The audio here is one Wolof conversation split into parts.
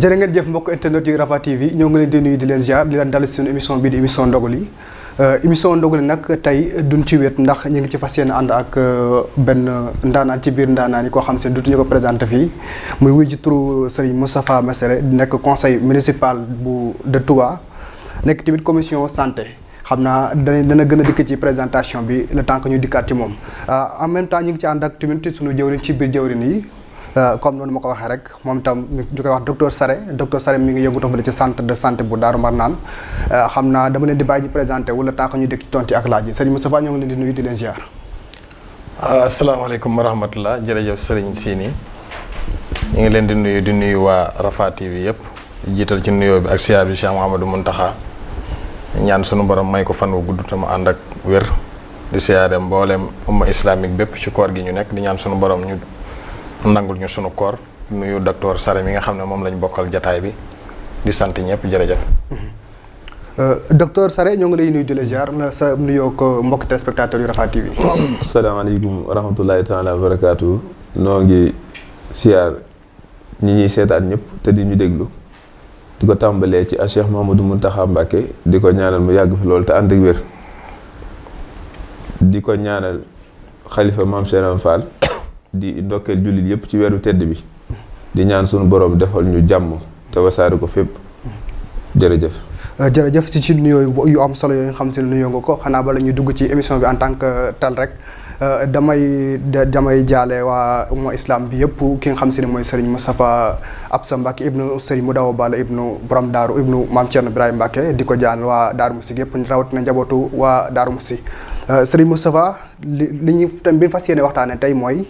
jërë ngeen jëf mbokk internet yu Rafah TV ñoo ngi leen di nuyu di leen ziar di leen dalal ci suñu émission bii di émission ndogali émission ndogali nag tey duñ ci wéet ndax ñu ngi ci fas yéene ànd ak benn ndaanaan ci biir ndaanaan yi koo xam se dutuñu ko présenté fii muy wuy ci turu Serigne Moustapha Messere nekk conseil municipal bu de Touba nekk tamit commission santé xam naa dana gën a dikk ci présentation bi le temps que ñu dikkaat ci moom en même temps ñu ngi ci ànd ak tamit suñu jëwriñ ci biir jëwriñ yi comme noonu ma ko waxee rek moom itam ñu koy wax docteur Sare mi ngi yëngu fële ci centre de santé bu Daaru Marnaan xam naa dama leen di bàyyi ñu présenté wala tant que ñu dégg ci tontu ak laaj yi Serigne Moustapha ñoo ngi leen di nuyu di leen ziar. asalaamaaleykum wa rahmatulah jërëjëf Serigne Sini ñu ngi leen di nuyu waa Rafah TV yëpp jiital ci nuyoo bi ak siyaar bi Cheikh Mouhamadou Mountakha ñaan sunu borom may ko fan wu gudd te mu ànd ak wér di siyaare mboolem umma islamique bépp ci koor gi ñu nekk di ñaan sunu borom ñu. nangul ñu sunu koor nuyu docteur Sare mi nga xam ne moom lañ bokkal jataay bi di sant ñëpp jërëjëf. docteur Sare ñoo ngi lay nuyu di la ziar sa nuyoo ko mbokk téléspectateurs yu Rafah TV. asalaamaaleykum wa rahmatullahi taala wa barakaatu. noo ngi siyaar ñi ñuy seetaan ñëpp te di ñu déglu di ko tàmbalee ci Cheikh Mouhamadou Mountakha Mbacké di ko ñaanal mu yàgg fi loolu te ànd ak wér di ko ñaanal xalifa maam Cheikh Fall. di ndokkeel jullit yëpp ci weeru tedd bi di ñaan sunu borom defal ñu jàmm te wasaare ko fépp jërëjëf. jërëjëf ci nuyoo yu am solo yooyu nga xam si ne nuyoo nga ko xanaa bala ñuy dugg ci émission bi en tant que tel rek damay jaale waa umma islam bi yëpp ki nga xam si ne mooy Serigne Moustapha Absa Mbacké ibnu Serigne Moudawa Balla ibnu borom Daaru ibnu Maam Thierno Birahim Mbacké di ko jaal waa Daaru Musti yëpp rawatina njabootu waa Daaru Musti Serigne Moustapha li ñu tam bi fas yéene waxtaanee tey mooy.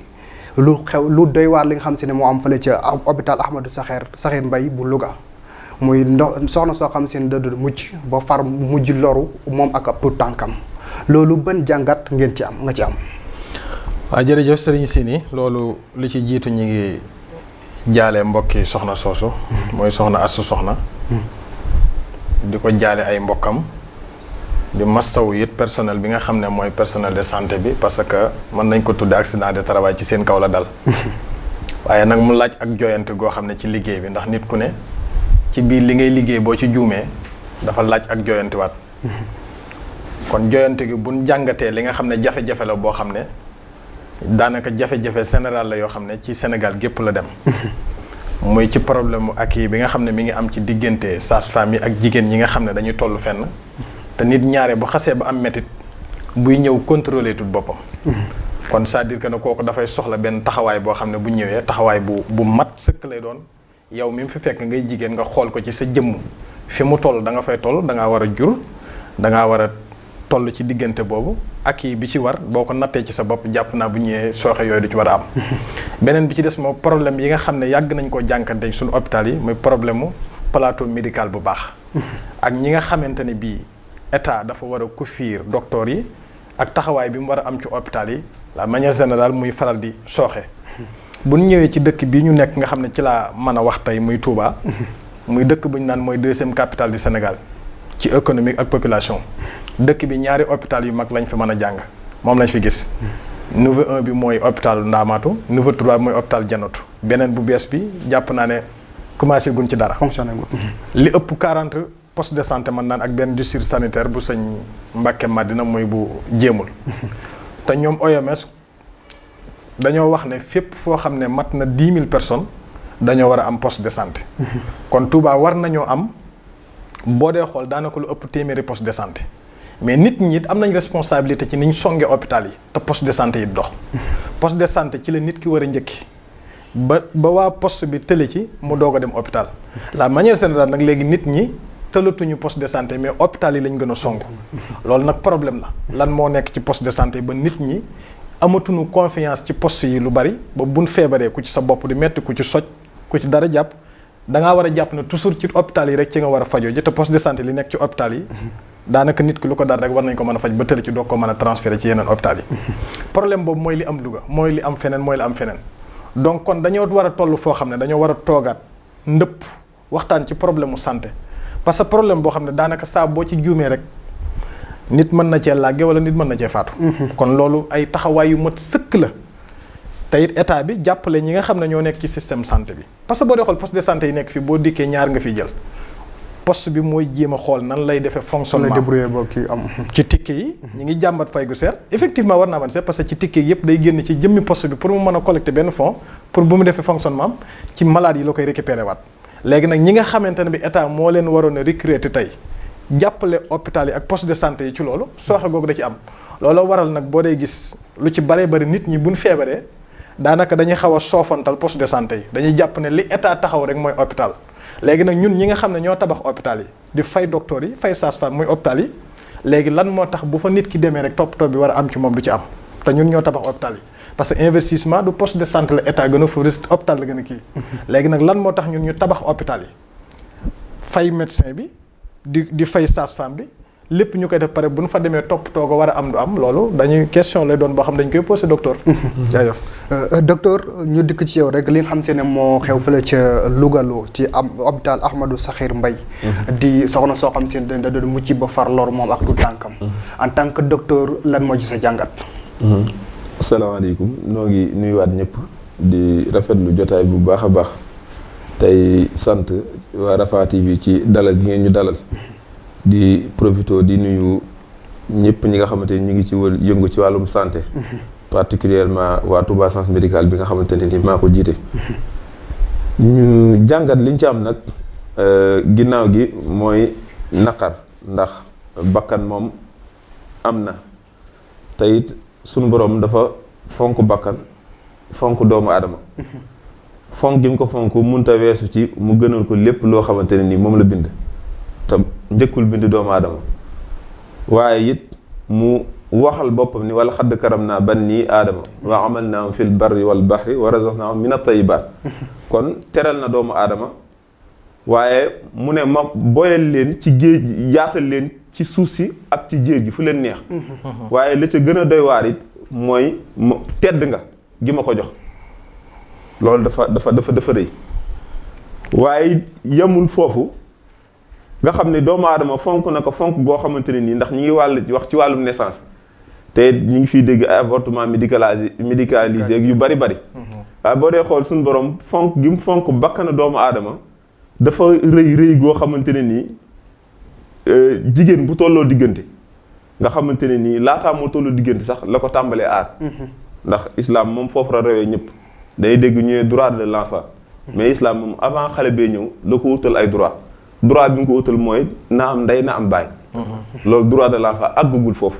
lu doy waar li nga xam si ne moo am fële ca hôpital Ahmadou Sakhir Mbaye bu Louga muy soxna soo xam si ne da doon mujj ba far mujj loru moom ak ab tuut tànkam loolu ban jàngat ngeen ci am nga ci am. waaw jërëjëf Serigne Sini loolu li ci jiitu ñu ngi jaale mbokki soxna soosu. mooy soxna Astou Soxna. di ko jaale ay mbokkam. di mastaw it personnel bi nga xam ne mooy personnel de santé bi parce que mën nañ ko tudde accident de travail ci seen kaw la dal waaye nag mu laaj ak joyante goo xam ne ci liggéey bi ndax nit ku ne ci biir li ngay liggéey boo ci juumee dafa laaj ak joyante waat kon joyante gi buñ jàngatee li nga xam ne jafe-jafe la boo xam ne daanaka jafe-jafe général la yoo xam ne ci Sénégal gépp la dem muy ci problème mu ak yi bi nga xam ne mi ngi am ci diggante sage-femme yi ak jigéen ñi nga xam ne dañuy toll fenn te nit ñaare bu xasee ba am métit buy ñëw contrôler tout boppam. kon c'est-à-dire que ne kooku dafay soxla benn taxawaay boo xam ne bu ñëwee taxawaay bu mat sëkk lay doon yow mi mu fi fekk ngay jigéen nga xool ko ci sa jëmm fi mu toll da nga fay toll da ngaa war a jur da ngaa war a toll ci diggante boobu ak yi bi ci war boo ko nattee ci sa bopp jàpp naa bu ñëwee sooxe yooyu du ci war a am. beneen bi ci des moom problème yi nga xam ne yàgg nañ koo jànkante suñu hôpital yi muy problème mu plateau médical bu baax. ak ñi nga xamante ne bii. état dafa war a couvrir docteur yi ak taxawaay bi mu war a am ci hôpital yi la manière générale muy faral di sooxe bu ñu ñëwee ci dëkk bi ñu nekk nga xam ne ci laa mën a wax tey muy Touba muy dëkk bu ñu naan mooy deuxième capitale du Sénégal ci économique ak population dëkk bi ñaari hôpital yu mag lañ fi mën a jàng moom lañ fi gis niveau 1 bi mooy hôpital Ndamatou niveau 3 bi mooy hôpital Janatu beneen bu bees bi jàpp naa ne commencé guñ ci dara. fonctionné gu li ëpp 40. poste de santé man naan ak benn district sanitaire bu sëñ Mbàkke Madina mooy bu jéemul te ñoom OMS dañoo wax ne fépp foo xam ne mat na 10 000 personnes dañoo war a am poste de santé kon Touba war nañoo am boo dee xool daanaka lu ëpp téeméeri poste de santé mais nit ñi it am nañ responsabilité ci ni ñu songee hôpital yi te poste de santé yi dox poste de santé ci la nit ki war a njëkki ba waa poste bi tële ci mu doog a dem hôpital la manière générale nag léegi nit ñi tëlatuñu poste de santé mais hôpital yi lañ gën a song loolu nag problème la lan moo nekk ci poste de santé ba nit ñi amatuñu confiance ci poste yi lu bari ba buñ feebaree ku ci sa bopp di metti ku ci soj ku ci dara jàpp da ngaa war a jàpp ne toujours ci hôpital yi rek ci nga war a fajoo ji te poste de santé li nekk ci hôpital yi daanaka nit ki lu ko dar rek war nañ ko mën a faj ba tële ci doog ko mën a transféré ci yeneen hôpital yi problème boobu mooy li am Louga mooy li am feneen mooy li am feneen donc kon dañoo war a toll foo xam ne dañoo war a toogaat ndëpp waxtaan ci problème mu santé parce que problème boo xam ne daanaka saa boo ci juumee rek nit mën na cee làgge wala nit mën na cee faatu. kon loolu ay taxawaay yu mat sëkk la. te it état bi jàppale ñi nga xam ne ñoo nekk ci système santé bi parce que boo dee xool poste de santé yi nekk fii boo dikkee ñaar nga fiy jël poste bi mooy jéem a xool nan lay defee fonctionnement débrouiller ba kii am. ci ticket yi ñi ngi jàmbat fay gu seer effectivement war naa mën seer parce que ci ticket yëpp day génn ci jëmmi poste bi pour mu mën a collecter benn fonds pour bu mu defee fonctionnement ci malade yi la koy récupérer waat léegi nag ñi nga xamante ne bi état moo leen waroon a recruter tey jàppale hôpital yi ak poste de santé yi ci loolu sooxe googu da ci am looloo waral nag boo dee gis lu ci baree bari nit ñi buñ feebaree daanaka dañuy xaw a soofantal poste de santé yi dañuy jàpp ne li état taxaw rek mooy hôpital léegi nag ñun ñi nga xam ne ñoo tabax hôpital yi di fay docteur yi fay sage-femme muy hôpital yi léegi lan moo tax bu fa nit ki demee rek toppatoo bi war a am ci moom du ci am te ñun ñoo tabax hôpital yi parce que investissement du poste de santé la état gën a favori hôpital la gën a kii léegi nag lan moo tax ñun ñu tabax hôpital yi fay médecin bi di fay sage-femme bi lépp ñu koy def pare bu ñu fa demee toppatoo ko war a am du am loolu dañuy question lay doon boo xam dañ koy posé docteur. jaajëf docteur ñu dikk ci yow rek li nga xam se ne moo xew fële ca Lougaloo ci am hôpital Ahmadou Sakhir Mbaye di soxna soo xam se ne da doon mucc ba far lor moom ak du tànkam. en tant que docteur lan moo ci sa jàngat. asalaamaaleykum noo ngi nuyuwaat ñëpp di rafetlu jotaay bu baax a baax tey sant waa Rafah TV ci dalal gi ngeen ñu dalal. di profito di nuyu ñëpp ñi nga xamante ni ñu ngi ci yëngu ci wàllum santé particulièrement waa Touba Centre médical bi nga xamante ne ni maa ko jiite ñu jàngat liñ ci am nag ginnaaw gi mooy naqar ndax bakkan moom am na te it sunu borom dafa fonk bakkan fonk doomu aadama fonk gi mu ko fonk munta weesu ci mu gënal ko lépp loo xamante ne ni moom la bind te njëkkul bind doomu aadama waaye it mu waxal boppam ni wala xadd karam naa bani aadama wa amal naam fil barri wal bahri wa razaqnaahum min at-tayyibaat kon teral na doomu aadama waaye mu ne ma boyal leen ci géej yaatal leen ci suuf si ak ci géej gi fu leen neex waaye la ca gën a doy waar it mooy tedd nga gi ma ko jox loolu dafa rëy waaye yemul foofu nga xam ne doomu aadama fonk na ko fonk goo xamante ne nii ndax ñi ngi wax ci wàllum naissance te ñu ngi fiy dégg ay avortement médicalisé yu bari waaye boo dee xool suñu borom fonk gi mu fonk bakkana doomu aadama dafa rëy goo xamante ne nii jigéen bu tolloo diggante nga xamante ne nii laataa moo tolloo diggante sax la ko tàmbalee aar ndax islam moom foofu la rawee ñëpp day dégg ñëwee droit de l'enfant mais islam moom avant xale bee ñëw la ko wutal ay droit bi nga ko wutal mooy na am ndey na am baay loolu droit de l'enfant àggagul foofu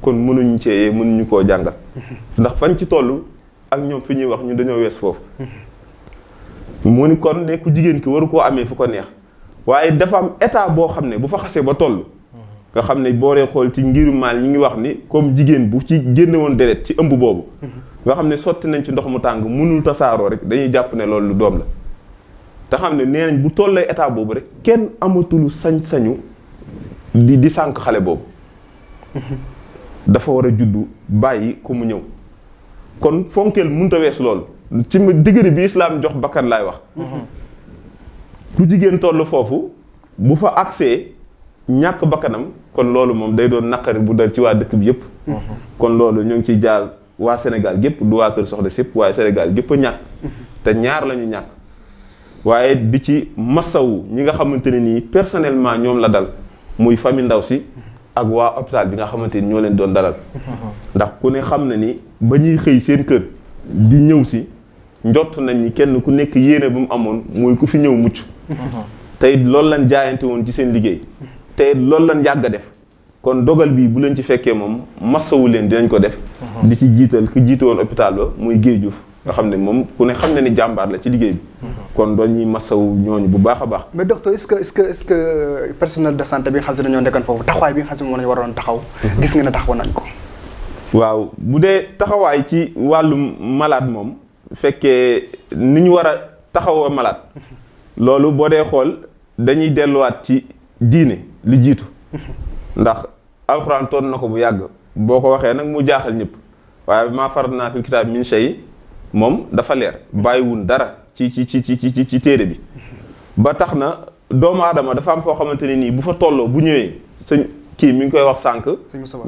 kon mënuñu koo jàngal ndax fañ ci toll ak ñoom fi ñuy wax ñu dañoo wees foofu mu ni kon ne ku jigéen ki waru koo amee fu ko neex waaye dafa am état boo xam ne bu fa xasee ba toll nga xam ne boo dee xool ci ngiru maal ñi ngi wax ni comme jigéen bu ci génne woon deret ci ëmb boobu nga xam ne sotti nañ ci ndox mu tàng mënul tasaaroo rek dañuy jàpp ne loolu lu doom la te xam ne nee nañ bu tollee état boobu rek kenn amatul sañ-sañu di sànq xale boobu dafa war a juddu bàyyi ko mu ñëw kon fonkeel mënut a wees loolu ci diggante bi islaam jox bakkan laay wax ku jigéen toll foofu bu fa accès ñàkk bakkanam kon loolu moom day doon naqari bu dal ci waa dëkk bi yëpp kon loolu ñoo ngi ciy jaar waa Sénégal gépp du waa Kër Soxna Sépp waaye Sénégal gépp a ñàkk te ñaar la ñu ñàkk waaye di ci masawu ñi nga xamante ne nii personnellement ñoom la dal muy famille ndaw si ak waa hôpital bi nga xamante ni ñoo leen doon dalal ndax ku ne xam na ni ba ñuy xëy seen kër di ñëw si njott nañ ni kenn ku nekk yéene bu mu amoon mooy ku fi ñëw mucc tey loolu lañ jaayante woon ci seen liggéey tey loolu lañ yàgg a def kon dogal bii bu leen ci fekkee moom masawu leen dinañ ko def di si jiital ku jiite woon hôpital ba muy Guèye Diouf nga xam ne moom ku ne xam ne ni jàmbaar la ci liggéey bi kon doon ñuy masawu ñooñu bu baax a baax. mais docteur est-ce que personnel de santé bi nga xam ne dañoo nekkoon foofu taxawaay bi nga xam ne moom lañu waroon taxaw gis nga ne taxaw nañ ko waaw bu dee taxawaay ci wàllum malade moom fekkee ni ñu war a taxawoo malade loolu boo dee xool dañuy delluwaat ci diine li jiitu ndax alxuraan toon na ko bu yàgg boo ko waxee nag mu jaaxal ñëpp waaye maa faratnaa fil kitaab min shay moom dafa leer bàyyiwun dara ci téere bi ba tax na doomu aadama dafa am foo xamante ne nii bu fa tolloo bu ñëwee sëñ kii mi ngi koy wax sànq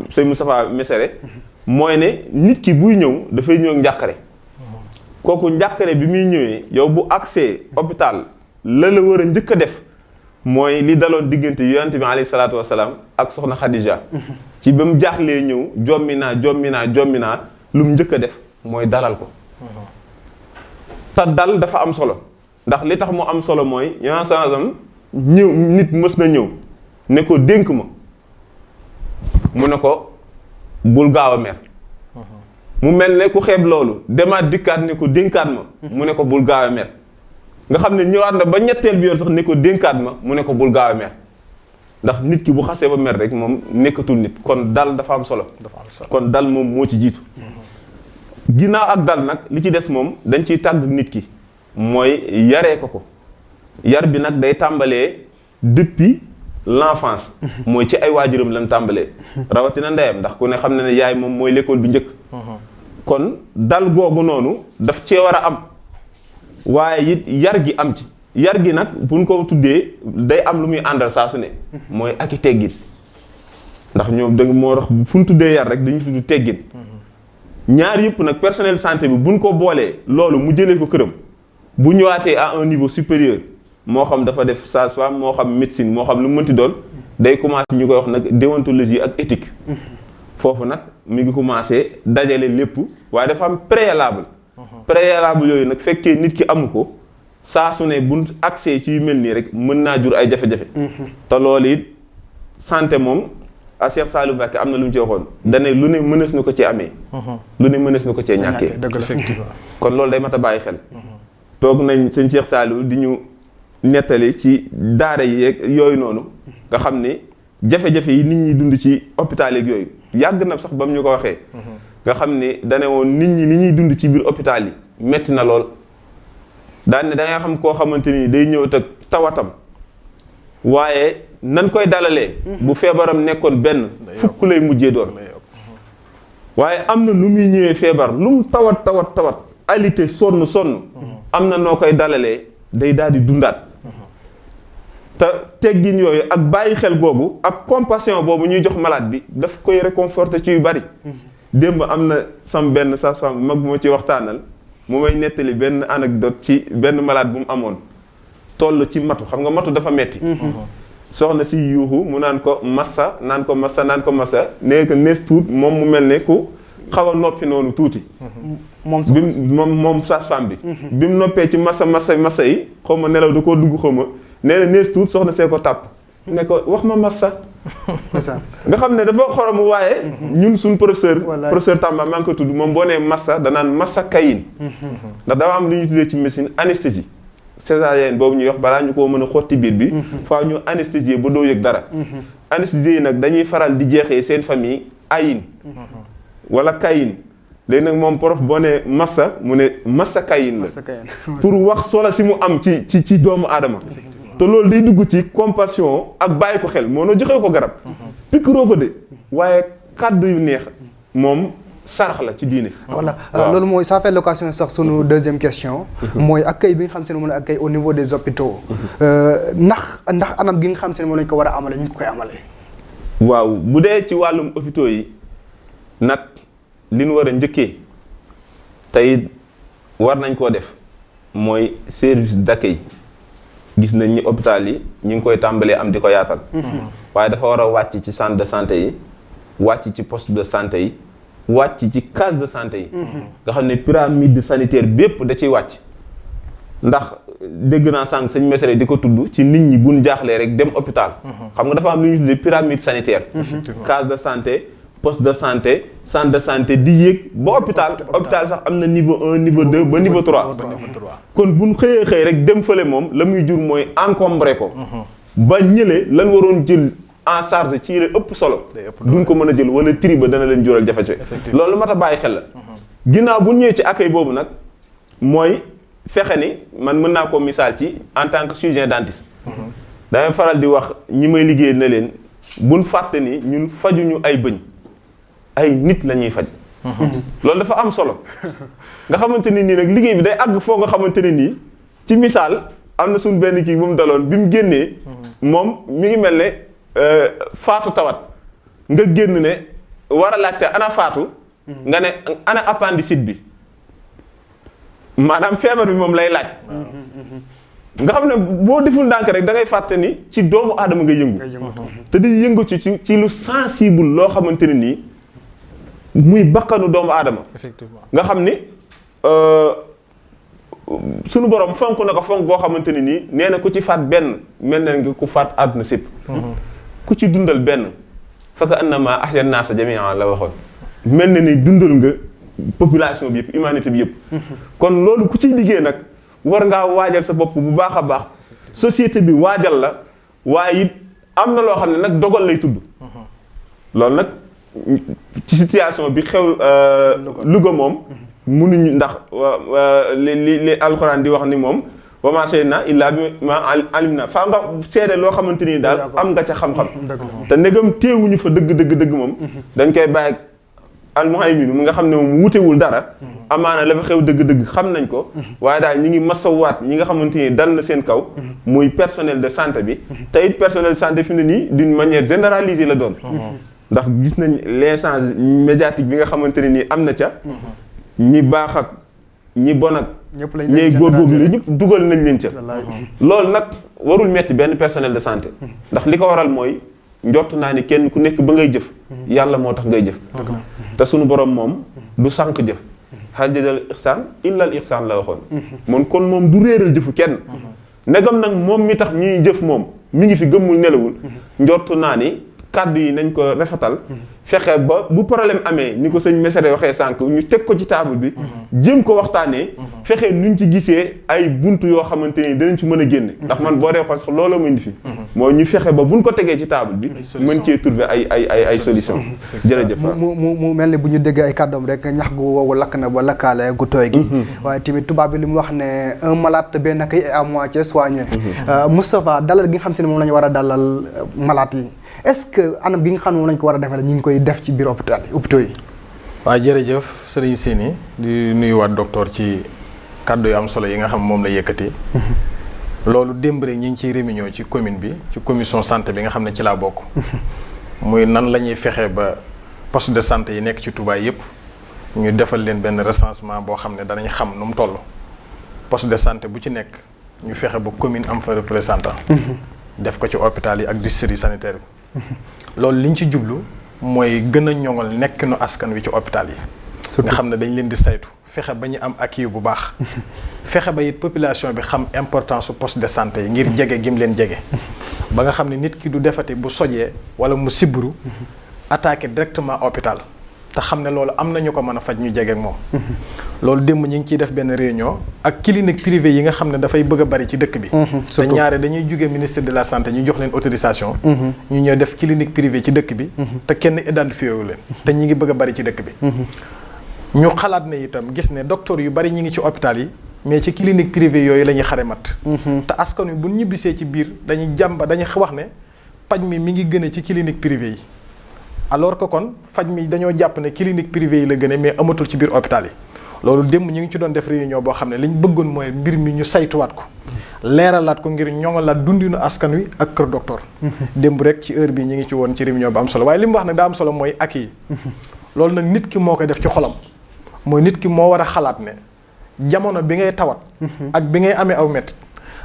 sëñ Moustapha Mesere mooy ne nit ki buy ñëw dafay ñëw njàqare kooku njàqare bi muy ñëwee yow bu accès hôpital la war a njëkk a def mooy li daloon diggante yonent bi alayhi salaatu wasalaam ak soxna Khadija ci ba mu jaaxlee ñëw jommi naa lu mu njëkk a def mooy dalal ko te dal dafa am solo ndax li tax mu am solo mooy yonent sallam ñëw nit mës na ñëw ne ko dénk ma mu ne ko bul gaaw a mer mu mel ne ku xeeb loolu demaat dikkaat ne ko dénkaat ma mu ne ko bul gaaw a mer nga xam ne ñëwaat na ba ñetteel bi yoon sax ne ko dénkaat ma mu ne ko bul gaaw a mer ndax nit ki bu xasee ba mer rek moom nekkatul nit kon dal dafa am solo kon dal moom moo ci jiitu ginnaaw ak dal nag li ci des moom dañ ciy tàgg nit ki mooy yaree ko yar bi nag day tàmbalee depuis l'enfance mooy ci ay waajuram lan tàmbalee rawatina ndeyam ndax ku ne xam ne ne yaay moom mooy l'école bi njëkk kon dal googu noonu daf cee war a am waaye it yar gi am ci yar gi nag buñ ko tuddee day am lu muy àndal saa su ne mooy ak i teggin ndax ñoom dëgg moo tax fu ñu tuddee yar rek dañuy tudd teggin ñaar yëpp nag personnel santé bi buñ ko boolee loolu mu jëlee ko këram bu ñëwaatee à un niveau supérieur moo xam dafa def sage-femme moo xam médecine moo xam lu mu mënti doon day commencé ñu koy wax nag déontologie ak éthique foofu nag mi ngi commencé dajale lépp waaye dafa am préalable yooyu nag fekkee nit ki amu ko saa su ne bu accès ci yu mel nii rek mën naa jur ay jafe-jafe te loolu it santé moom a Cheikh Saliou Mbacké am na lu mu ci waxoon dane lu ne mënees na ko cee amee lu ne mënees na ko cee ñàkkee effectivement kon loolu day mat a bàyyi xel toog nañ sëñ Cheikh Saliou di ñu nettali ci daara yi yeeg yooyu noonu nga xam ne jafe-jafe yi nit ñi dund ci hôpital yeeg yooyu yàgg na sax ba mu ñu ko waxee nga xam ne dane woon nit ñi ni ñuy dund ci biir hôpital yi metti na lool daan ne da nga xam koo xamante ni day ñëw te tawatam waaye nan koy dalalee bu feebaram nekkoon benn fukk lay mujjee doon waaye am na lu muy ñëwee feebar lu mu tawat alité sonn am na noo koy dalalee day daal di dundaat te teggin yooyu ak bàyyi xel googu ak compassion boobu ñuy jox malade bi daf koy réconforter ci yu bari démb am na sam benn sage-femme mag moo ci waxtaanal mu may nettali benn anecdote ci benn malade bu mu amoon toll ci matu xam nga matu dafa metti soxna si yuuxu mu naan ko massa nee ko nees tuut moom mu mel ne ku xaw a noppi noonu tuuti moom sage-femme bi bi mu noppee ci massa yi xaw ma nelaw da koo dugg xaw ma nee na nees tuut soxna see ko tàpp ne ko wax ma massa nga xam ne dafa xorom waaye ñun suñ professeur Tamba maa ngi ko tudd moom boo nee massa danaan massa kayin ndax dafa am lu ñu tuddee ci médecine anesthésie césarienne boobu ñuy wax balaa ñu ko mën a xotti biir bi faaw ñu anesthésier ba doo yëg dara anesthésier yi nag dañuy faral di jeexee seen famille ayin wala kayin léegi nag moom prof boo nee massa mu ne massa kayin la pour wax solo si mu am ci doomu aadama te loolu day dugg ci compassion ak bàyyi ko xel moo noo joxee ko garab piqûre ko de waaye kàddu yu neex moom sarax la ci diine. voilà loolu mooy ça fait l'occasion sax sunu deuxième question. mooy accueil bi nga xam se ne moom la accueil au niveau des hôpitaux. ndax anam gi nga xam se ne moom lañ ko war a amale ñu ngi ko koy amalee. waaw bu dee ci wàllum hôpitaux yi nag li ñu war a njëkkee tey war nañ koo def mooy service d'accueil gis nañ ni hôpital yi ñu ngi koy tàmbalee am di ko yaatal. waaye dafa war a wàcc ci centre de santé yi wàcc ci poste de santé yi. wàcc ci case de santé yi nga xam ne pyramide sanitaire bépp da ciy wàcc ndax dégg naa sànq sëñ Mesere di ko tudd ci nit ñi buñ jaaxlee rek dem hôpital xam nga dafa am lu ñuy tuddee pyramide sanitaire case de santé poste de santé centre de santé di yéeg ba hôpital sax am na niveau 1 niveau 2 ba niveau 3 kon buñ xëyee rek dem fële moom la muy jur mooy encombré ko ba ñële lan waroon jël en charge ci la ëpp solo duñ ko mën a jël wala tri ba dana leen jural jafe-jafe loolu mat a bàyyi xel la ginnaaw bu ñëwee ci accueil boobu nag mooy fexe ni man mën naa ko misaal ci en tant que chirurgien dentiste damay faral di wax ñi may liggéey na leen buñ fàtte ni ñun fajuñu ay bëñ ay nit la ñuy faj loolu dafa am solo nga xamante ne nii nag liggéey bi day àgg foo nga xamante ne nii ci misaal am na suñ benn kii bu mu daloon bi mu génnee moom mi ngi mel ne faatu tawat nga génn ne war a laajte ana faatu nga ne ana appendicite bi maanaam feebar bi moom lay laaj nga xam ne boo deful ndànk rek da ngay fàtte ni ci doomu aadama nga yëngu te di yëngu ci lu sensible loo xamante ne nii muy bakkanu doomu aadama effectivement nga xam ni sunu borom fonk na ko fonk goo xamante ne nii nee na ku ci faat benn mel na nga ku faat àdduna sépp ku ci dundal benn faka annama ahya naasa jami'an la waxoon mel na ni dundal nga population bi yëpp humanité bi yëpp kon loolu ku ciy liggéey nag war ngaa waajal sa bopp bu baax a baax société bi waajal la waaye it am na loo xam ne nag dogal lay tudd loolu nag ci situation bi xew Louga moom munuñu ndax li alxuraan di wax ni moom wa maa shahidnaa illaa bimaa alimnaa faa nga seede loo xamante ni daal am nga ca xam-xam te ndegam teewuñu fa dëgg moom dañ koy bàyyi almuhaymin mu nga xam ne moom wutewul dara amaana la fa xew dëgg xam nañ ko waaye daal ñi ngi masawaat ñi nga xamante ni dal na seen kaw muy personnel de santé bi te it personnel de santé fi mu ne nii d'une manière généralisée la doon ndax gis nañ l'échange médiatique bi nga xamante ne nii am na ca ñi baax ak ñi bon ak ñiy góorgóorlu la ñëpp dugal nañ leen ca loolu nag warul metti benn personnel de santé ndax li ko waral mooy njort naa ni kenn ku nekk ba ngay jëf yàlla moo tax ngay jëf te sunu borom moom du sànq jëf hal jazal ihsaan illa al ihsaan la waxoon moom kon moom du réeral jëfu kenn ndegam nag moom mi tax ñuy jëf moom mi ngi fi gëmmul nelawul njort naa ni kàddu yi nañ ko rafetal fexe ba bu problème amee ni ko sëñ Mesere waxee sànq ñu teg ko ci table bi jéem ko waxtaanee fexe nuñ ci gisee ay buntu yoo xamante ni danañ ci mën a génne ndax man boo dee xool sax looloo ma indi fi mooy ñu fexe ba buñ ko tegee ci table bi mën cee trouver ay solution jërëjëf mu mel ni bu ñu déggee ay kàddoom rek ñax gu woowu lakk na ba lakkaale gu tooy gi waaye tamit tubaab bi li mu wax ne un malade benn kay est à moitié soigné Moustapha dalal gi nga xam si ne moom la ñu war a dalal malade yi est-ce que anam gi nga xam ne moom lañ ko war a defee ñu ngi koy def ci biir hôpitaux yi. waaw jërëjëf Serigne Sini di nuyuwaat docteur ci kàddu yu am solo yi nga xam moom la yëkkati. loolu démb rek ñi ngi ciy réunion ci commune bi ci commission santé bi nga xam ne ci laa bokk. muy nan la ñuy fexe ba poste de santé yi nekk ci Touba yëpp ñu defal leen benn recensement boo xam ne danañ xam nu mu toll. poste de santé bu ci nekk ñu fexe ba commune am fa représentant. def ko ci hôpital yi ak district sanitaire bi. loolu liñ ci jublu mooy gën a ñoŋal nekkinu askan wi ci hôpital yi. nga xam ne dañ leen di saytu fexe ba ñu am accueil bu baax. fexe ba it population bi xam importance su poste de santé yi ngir jege gim leen jege. ba nga xam ne nit ki du defati bu sojee wala mu sibbiru attaqué directement hôpital te xam ne loolu am na ñu ko mën a faj ñu jege ak moom. loolu démb ñu ngi ciy def benn réunion ak clinique privée yi nga xam ne dafay bëgg a bari ci dëkk bi. te ñaare dañuy jóge ministère de la santé ñu jox leen autorisation. ñu ñëw def clinique privée ci dëkk bi. te kenn identifié wu leen. te ñi ngi bëgg a bari ci dëkk bi. ñu xalaat ne itam gis ne docteur yu bari ñi ngi ci hôpital yi mais ci clinique privée yooyu la ñuy xare mat. te askan wi bu ñibbisee ci biir dañuy wax ne paj mi ngi gën a ci clinique privée yi. alors que kon faj mi dañoo jàpp ne clinique privée yi la gën a mais amatul ci biir hôpital yi. loolu démb ñu ngi ci doon def réunion boo xam ne li ñu bëggoon mooy mbir mi ñu saytuwaat ko leeralaat ko ngir ñoŋalaat dundinu askan wi ak kër docteur. démb rek ci heure bii ñu ngi ci woon ci réunion bu am solo waaye li mu wax nag daa am solo mooy ak yi. loolu nag nit ki moo koy def ci xolam mooy nit ki moo war a xalaat ne jamono bi ngay tawat. ak bi ngay amee aw métti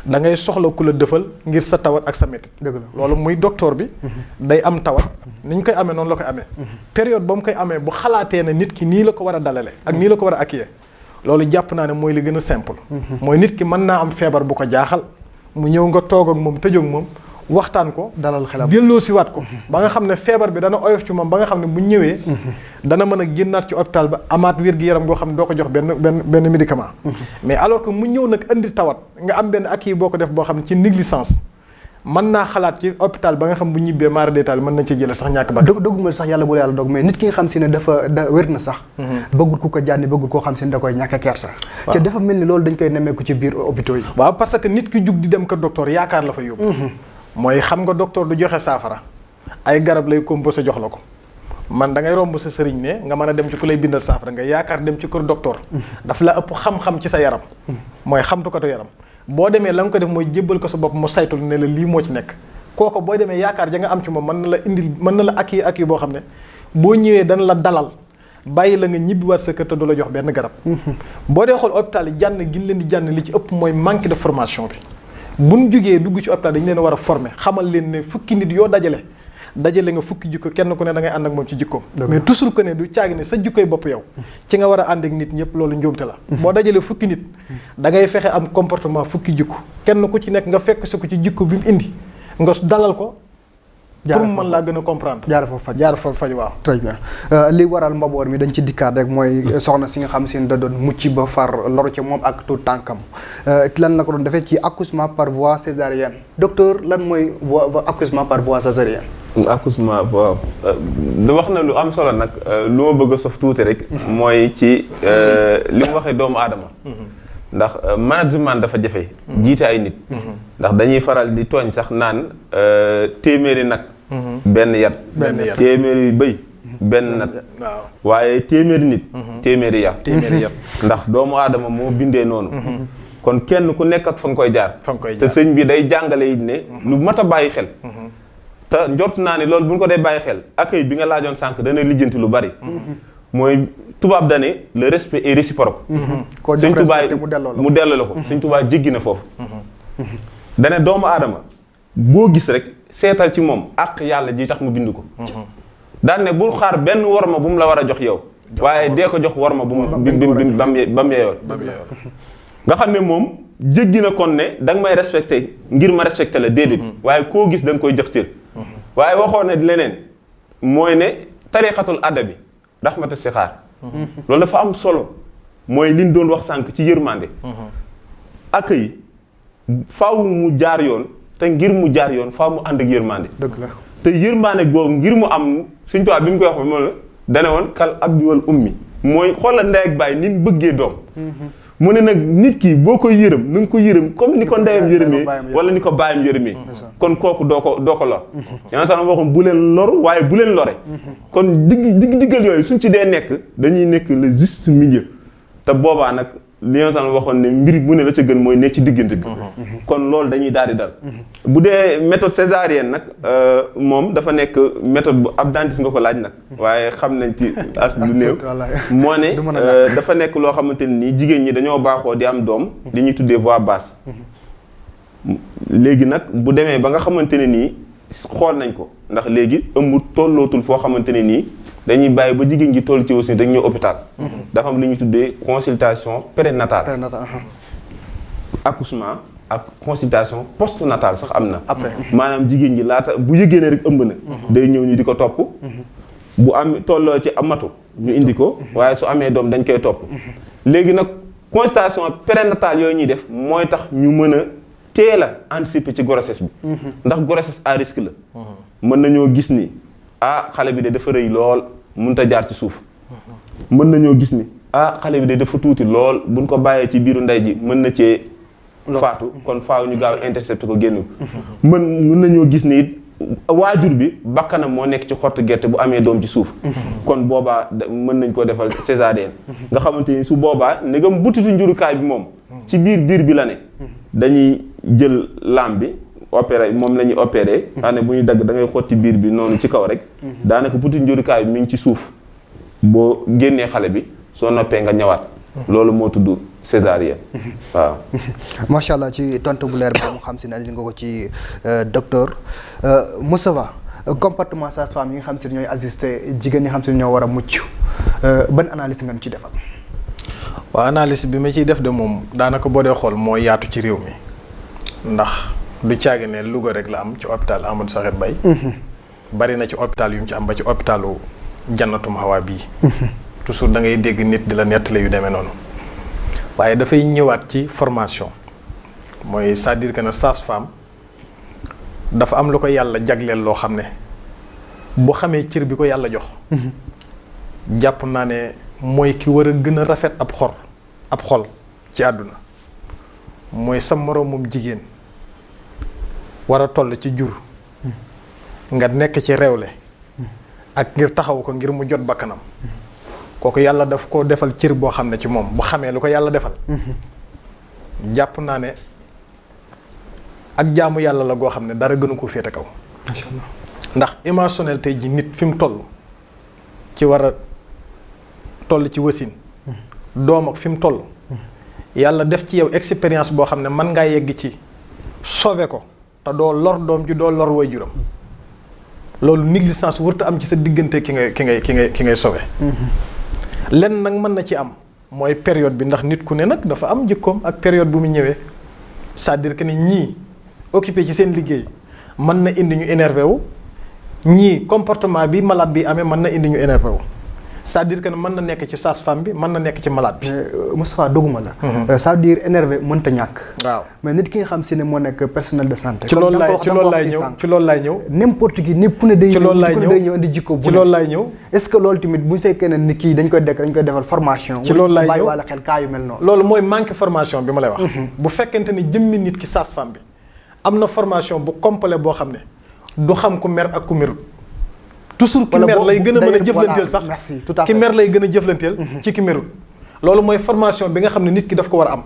da ngay soxla ku la dëfal ngir sa tawat ak sa métti. dëgg la loolu muy docteur bi. day am tawat ni ñu koy amee noonu la koy amee. période ba mu koy amee bu xalaatee ne nit ki nii la ko war a dalale ak nii la ko war a accueillir loolu jàpp naa ne mooy li gën a simple. mooy nit ki mën naa am feebar bu ko jaaxal mu ñëw nga toog ak moom tëjoog moom waxtaan ko. dalal xelam delloo si waat ko. ba nga xam ne feebar bi dana oyof ci moom ba nga xam ne bu ñëwee. dana mën a génnaat ci hôpital ba amaat wér-gu-yaram goo xam ne doo ko jox benn médicament. mais alors que mu ñëw nag indi tawat nga am benn accueil boo ko def boo xam ne ci négligence mën naa xalaat ci hôpital ba nga xam bu ñibbee mara détail mën nañ ci jëlee sax ñàkk ba. dogguma sax yàlla bu yàlla dog mais nit ki nga xam si ne da wér na sax. bëggul ku ko jànni bëggul koo xam si ne da koy ñàkk kersa. te dafa mel ni loolu dañ koy nemmeeku ci biir hôpitaux yi. waaw parce que nit ki jug di dem ko docteur yaakaar la fa yóbbu. mooy xam nga docteur du joxe saafara ay garab lay composé jox la ko man da ngay romb sa sëriñ ne nga mën a dem ci ku lay bindal saafara nga yaakaar dem ci kër docteur daf la ëpp xam-xam ci sa yaram mooy xamtukatu yaram boo demee la nga ko def mooy jébbal ko sa bopp mu saytul ne la lii moo ci nekk kooko boo demee yaakaar ja nga am ci moom mën na la indil mën na la ak yi boo xam ne boo ñëwee dana la dalal bàyyi la nga ñibbiwaat sa kër te du la jox benn garab boo dee xool hôpital yi jànn gi leen di jànn li ci ëpp mooy manque de formation bi buñ jógee dugg ci hôpital dañu leen war a former xamal leen ne fukki nit yoo dajale nga fukki jikko kenn ku ne da ngay ànd ak moom ci jikkoom mais toujours que ne du caagi ne sa jikkoy bopp yow ci nga war a ànd ak nit ñëpp loolu njuumte la boo dajalee fukki nit da ngay fexe am comportement fukki jikko kenn ku ci nekk nga fekk sa ko ci jikko bi mu indi nga dalal ko pour mu mën laa gën a comprendre jaar foofu faj waaw très bien li waral mbaboor mi dañ ci dikkaat rek mooy soxna si nga xam si ne da doon mucc ba far loru ci moom ak tout tànkam lan la ko doon defee ci accouchement par voie césarienne docteur lan mooy accouchement par voie césarienne accouchement waaw wax na lu am solo nag lu ma bëgg a sof tuuti rek mooy ci li mu waxee doomu aadama ndax management dafa jafe jiite ay nit ndax dañuy faral di tooñ sax naan téeméeri nag benn yat téeméeri bëy benn nat waaye téeméeri nit téeméeri yat ndax doomu aadama moo bindee noonu kon kenn ku nekk ak fa nga koy jaar te sëñ bi day jàngale yi ne lu mat a bàyyi xel te njort naa ni loolu bu ñu ko dee bàyyi xel accueil bi nga laajoon sànq dana lijjanti lu bari mooy tubaab dane le respect est réciproque sëñ Tuubaa mu delloo la ko sëñ Tuubaa jéggi na foofu dane doomu aadama boo gis rek seetal ci moom ak yàlla ji tax mu bind ko daal ne bul xaar benn worma bu mu la war a jox yow waaye dee ko jox worma bu mu ba mu yeyoon nga xam ne moom jéggi na kon ne da nga may respecté ngir ma respecté la déedéet waaye koo gis da nga koy jox cër waaye waxoon ne leneen mooy ne tariqatul adabi rahmata sixaar loolu dafa am solo mooy liñ doon wax sànq ci yërmande accueil faaw mu jaar yoon te ngir mu jaar yoon faaw mu ànd ak yërmande dëgg la te yërmande googu ngir mu am Sëñ Tuubaa bi mu koy wax moom la dane woon kal abdi wal ummi mooy xoolal ndey ak baay ni mu bëggee doom mu ne nag nit ki boo koy yërëm na nga ko yërëm comme ni ko ndeyam yërëmee wala ni ko baayam yërëmee kon kooku doo ko lor yaa sax waxoon bu leen lor waaye bu leen lore kon diggal yooyu suñ ci dee nekk dañuy nekk le juste milieu te boobaa nag li nga sax waxoon ne mbir mu ne la ca gën mooy nekk ci diggante bi kon loolu dañuy daal di dal bu dee méthode césarienne nag moom dafa nekk méthode bu ab dentiste nga ko laaj nag waaye xam nañ ci as lu néew moo ne dafa nekk loo xamante ne nii jigéen ñi dañoo baaxoo di am doom li ñuy tuddee voie basse léegi nag bu demee ba nga xamante ne nii xool nañ ko ndax léegi ëmb tollootul foo xamante ne nii dañuy bàyyi ba jigéen ji toll ci aussi dañ ñëw hôpital dafa am li ñuy tuddee consultation prénatale accouchement ak consultation postnatale sax am na maanaam jigéen ji laata bu yëgee ne rek ëmb na day ñëw ñu di ko topp bu am tolloo ci amatu ñu indi ko waaye su amee doom dañ koy topp léegi nag consultation prénatale yooyu ñuy def mooy tax ñu mën a teel a anticiper ci grossesse bi ndax grossesse à risque la mën nañoo gis ni xale bi de dafa rëy lool mënut a jaar ci suuf mën nañoo gis ni xale bi de dafa tuuti lool buñ ko bàyyee ci biiru ndey ji mën na cee faatu kon faaw ñu gaaw intercepté ko génn mën nañoo gis ni it waajur bi bakkanam moo nekk ci xottu gerte bu amee doom ci suuf kon boobaa mën nañ ko defal césarienne nga xamante ni su boobaa ndegam butitu njurukaay bi moom ci biir bi la ne dañuy jël lam bi opéré moom la ñuy opéré xam bu ñuy dagg da ngay xotti biir bi noonu ci kaw rek daanaka butitu njurukaay bi mi ngi ci suuf boo génnee xale bi soo noppee nga ñëwaat loolu moo tudd césarienne waaw macha allah ci tontu bu leer ba mu xam si ne andi nga ko ci docteur Moustapha comportement sage-femme yi nga xam si ne ñooy assisté jigéen ñi xam si ne ñoo war a mucc ban analyse nga ci defal waaw analyse bi ma ciy def de moom daanaka boo dee xool moo yaatu ci réew mi ndax du caagi ne Louga rek la am ci hôpital Amadou Sakhir Mbaye bari na ci hôpital yu mu ci am ba ci hôpitalu Jannatul Mahwa bii toujours da ngay dégg nit di la nettali yu demee noonu waaye dafay ñëwaat ci formation mooy c'est-à-dire que ne sage-femme dafa am lu ko yàlla jagleel loo xam ne bu xamee cër bi ko yàlla jox jàpp naa ne mooy ki war a gën a rafet ab xol ci àdduna mooy sa moroomum jigéen war a toll ci jur nga nekk ci rewle ak ngir taxaw ko ngir mu jot bakkanam kooku yàlla daf ko defal cër boo xam ne ci moom bu xamee lu ko yàlla defal jàpp naa ne ak jaamu yàlla la goo xam ne dara gënu ko féete kaw macha allah ndax émotionnel tey ji nit fi mu toll ci war a toll ci wasin doom ak fi mu toll yàlla def ci yow expérience boo xam ne mën ngaa yegg ci sauver ko te doo lor doom ji doo lor waajuram loolu négligence wërta am ci sa diggante ki ngay sauver lenn nag mën na ci am mooy période bi ndax nit ku ne nag dafa am jikkoom ak période bu mu ñëwee c'est-à-dire que ni ñii occupé ci seen liggéey mën na indi ñu énervé wu ñii comportement bi malade bi amee mën na indi ñu énervé wu c'est-à-dire que ne mën na nekk ci sage-femme bi mën na nekk ci malade bi. Moustapha doguma la. ça veut dire énervé mënta ñàkk. waaw mais nit ki nga xam si ne moo nekk personnel de santé. ci loolu laay ñëw n'importe qui ñëpp ku ne day ñëw indi jikko bu ci loolu laay ñëw. est-ce que loolu tamit bu fekkee ne ni kii dañ koy defal formation. ci loolu laay ñëw bàyyi wàlla xel kaa yu mel noonu. loolu mooy manque formation bi ma lay wax. bu fekkente ni jëmmi nit ki sage-femme bi am na formation bu complet boo xam ne du xam ku mer ak ku merut. toujours ki mer lay gën a mën a jëflanteel sax merci tout à fait ki mer lay gën a jëflanteel ci ki merul loolu mooy formation bi nga xam ne nit ki daf ko war a am